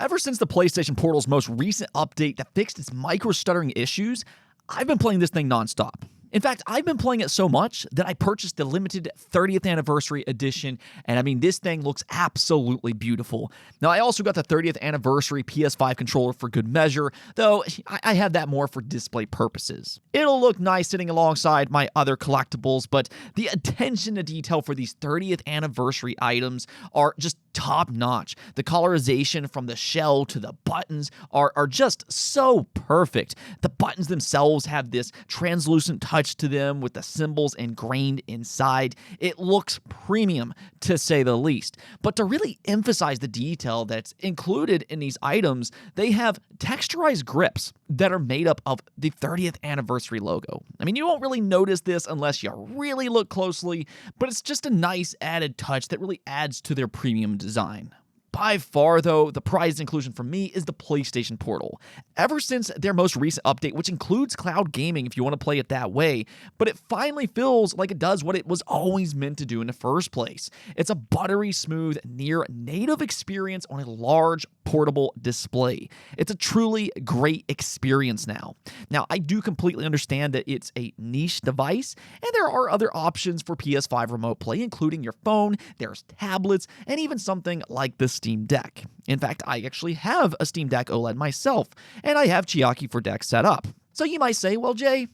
Ever since the PlayStation Portal's most recent update that fixed its micro-stuttering issues, I've been playing this thing nonstop. In fact, I've been playing it so much that I purchased the limited 30th anniversary edition, and I mean, this thing looks absolutely beautiful. Now, I also got the 30th anniversary PS5 controller for good measure, though I have that more for display purposes. It'll look nice sitting alongside my other collectibles, but the attention to detail for these 30th anniversary items are just top-notch. The colorization from the shell to the buttons are just so perfect. The buttons themselves have this translucent touch to them with the symbols ingrained inside. It looks premium, to say the least. But to really emphasize the detail that's included in these items, they have texturized grips that are made up of the 30th anniversary logo. I mean, you won't really notice this unless you really look closely, but it's just a nice added touch that really adds to their premium design. By far, though, the prized inclusion for me is the PlayStation Portal. Ever since their most recent update, which includes cloud gaming if you want to play it that way, but it finally feels like it does what it was always meant to do in the first place. It's a buttery smooth, near native experience on a large, portable display. It's a truly great experience now. Now, I do completely understand that it's a niche device, and there are other options for PS5 remote play, including your phone, there's tablets, and even something like the Steam Deck. In fact, I actually have a Steam Deck OLED myself, and I have Chiaki for Deck set up. So you might say, well, Jay,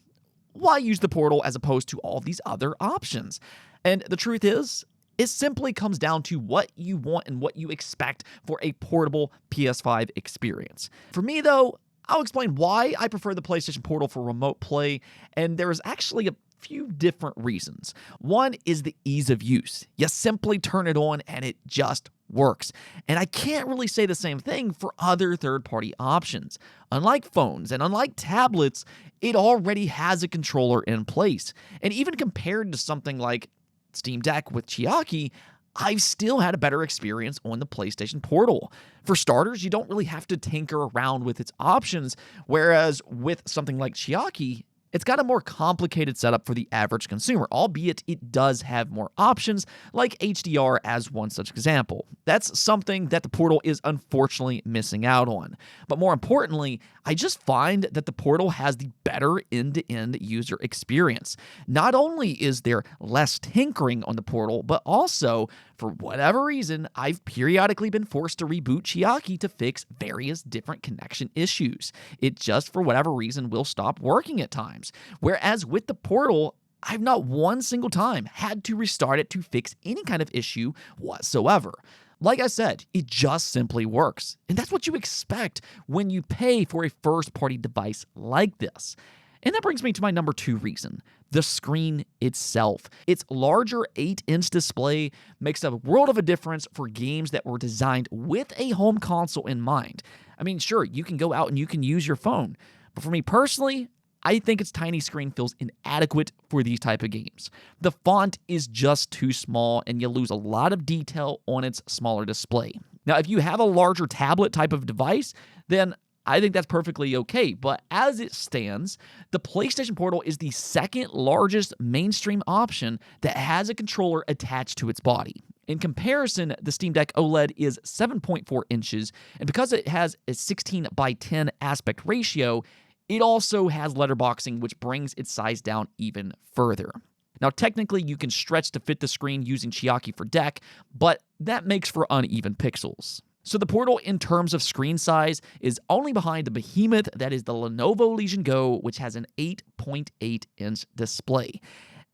why use the Portal as opposed to all these other options? And the truth is, it simply comes down to what you want and what you expect for a portable PS5 experience. For me, though, I'll explain why I prefer the PlayStation Portal for remote play, and there's actually a few different reasons. One is the ease of use. You simply turn it on and it just works. And I can't really say the same thing for other third-party options. Unlike phones and unlike tablets, it already has a controller in place. And even compared to something like Steam Deck with Chiaki, I've still had a better experience on the PlayStation Portal. For starters, you don't really have to tinker around with its options, whereas with something like Chiaki, it's got a more complicated setup for the average consumer, albeit it does have more options, like HDR as one such example. That's something that the Portal is unfortunately missing out on. But more importantly, I just find that the Portal has the better end-to-end user experience. Not only is there less tinkering on the Portal, but also, for whatever reason, I've periodically been forced to reboot Chiaki to fix various different connection issues. It just, for whatever reason, will stop working at times. Whereas with the Portal, I've not one single time had to restart it to fix any kind of issue whatsoever. Like I said, it just simply works. And that's what you expect when you pay for a first-party device like this. And that brings me to my number 2 reason, the screen itself. Its larger 8-inch display makes a world of a difference for games that were designed with a home console in mind. I mean, sure, you can go out and you can use your phone, but for me personally, I think its tiny screen feels inadequate for these type of games. The font is just too small, and you lose a lot of detail on its smaller display. Now, if you have a larger tablet type of device, then I think that's perfectly okay, but as it stands, the PlayStation Portal is the second largest mainstream option that has a controller attached to its body. In comparison, the Steam Deck OLED is 7.4 inches, and because it has a 16:10 aspect ratio, it also has letterboxing, which brings its size down even further. Now, technically, you can stretch to fit the screen using Chiaki for Deck, but that makes for uneven pixels. So the Portal, in terms of screen size, is only behind the behemoth that is the Lenovo Legion Go, which has an 8.8-inch display.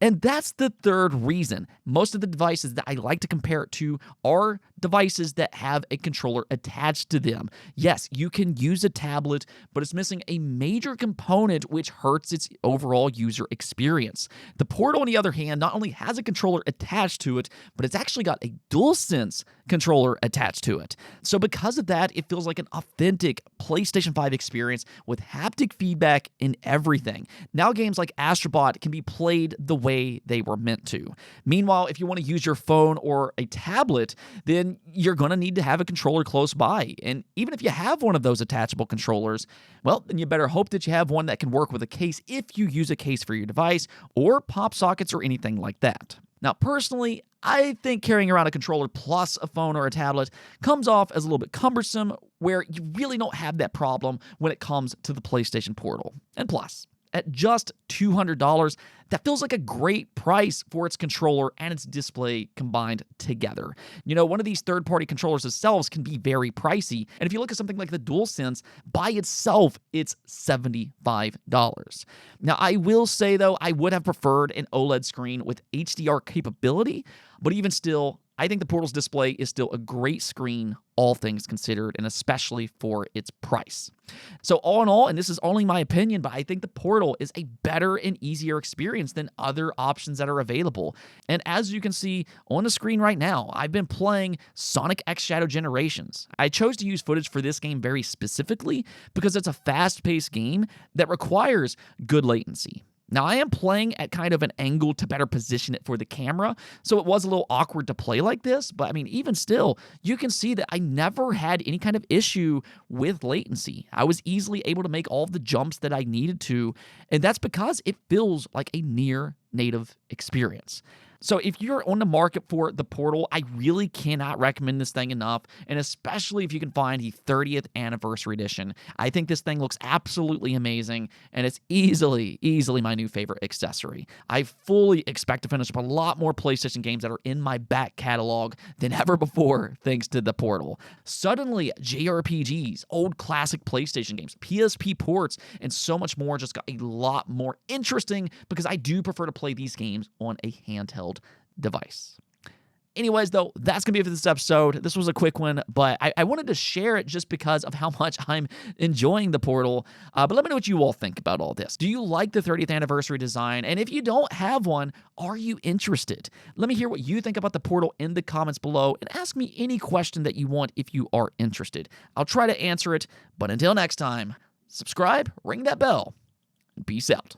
And that's the third reason. Most of the devices that I like to compare it to are devices that have a controller attached to them. Yes, you can use a tablet, but it's missing a major component which hurts its overall user experience. The Portal, on the other hand, not only has a controller attached to it, but it's actually got a DualSense controller attached to it. So because of that, it feels like an authentic PlayStation 5 experience with haptic feedback in everything. Now games like Astrobot can be played the way they were meant to. Meanwhile, if you want to use your phone or a tablet, then you're going to need to have a controller close by. And even if you have one of those attachable controllers, well, then you better hope that you have one that can work with a case if you use a case for your device, or pop sockets or anything like that. Now, personally, I think carrying around a controller plus a phone or a tablet comes off as a little bit cumbersome, where you really don't have that problem when it comes to the PlayStation Portal. And plus, at just $200, that feels like a great price for its controller and its display combined together. You know, one of these third-party controllers themselves can be very pricey, and if you look at something like the DualSense, by itself, it's $75. Now, I will say, though, I would have preferred an OLED screen with HDR capability, but even still, I think the Portal's display is still a great screen, all things considered, and especially for its price. So all in all, and this is only my opinion, but I think the Portal is a better and easier experience than other options that are available. And as you can see on the screen right now, I've been playing Sonic X Shadow Generations. I chose to use footage for this game very specifically because it's a fast-paced game that requires good latency. Now, I am playing at kind of an angle to better position it for the camera, so it was a little awkward to play like this, but I mean, even still, you can see that I never had any kind of issue with latency. I was easily able to make all of the jumps that I needed to, and that's because it feels like a near native experience. So if you're on the market for the Portal, I really cannot recommend this thing enough, and especially if you can find the 30th anniversary edition. I think this thing looks absolutely amazing, and it's easily my new favorite accessory. I fully expect to finish up a lot more PlayStation games that are in my back catalog than ever before, thanks to the Portal. Suddenly, JRPGs, old classic PlayStation games, PSP ports, and so much more just got a lot more interesting because I do prefer to play these games on a handheld device. Anyways, though, that's going to be it for this episode. This was a quick one, but I wanted to share it just because of how much I'm enjoying the Portal. But let me know what you all think about all this. Do you like the 30th anniversary design? And if you don't have one, are you interested? Let me hear what you think about the Portal in the comments below, and ask me any question that you want if you are interested. I'll try to answer it, but until next time, subscribe, ring that bell, and peace out.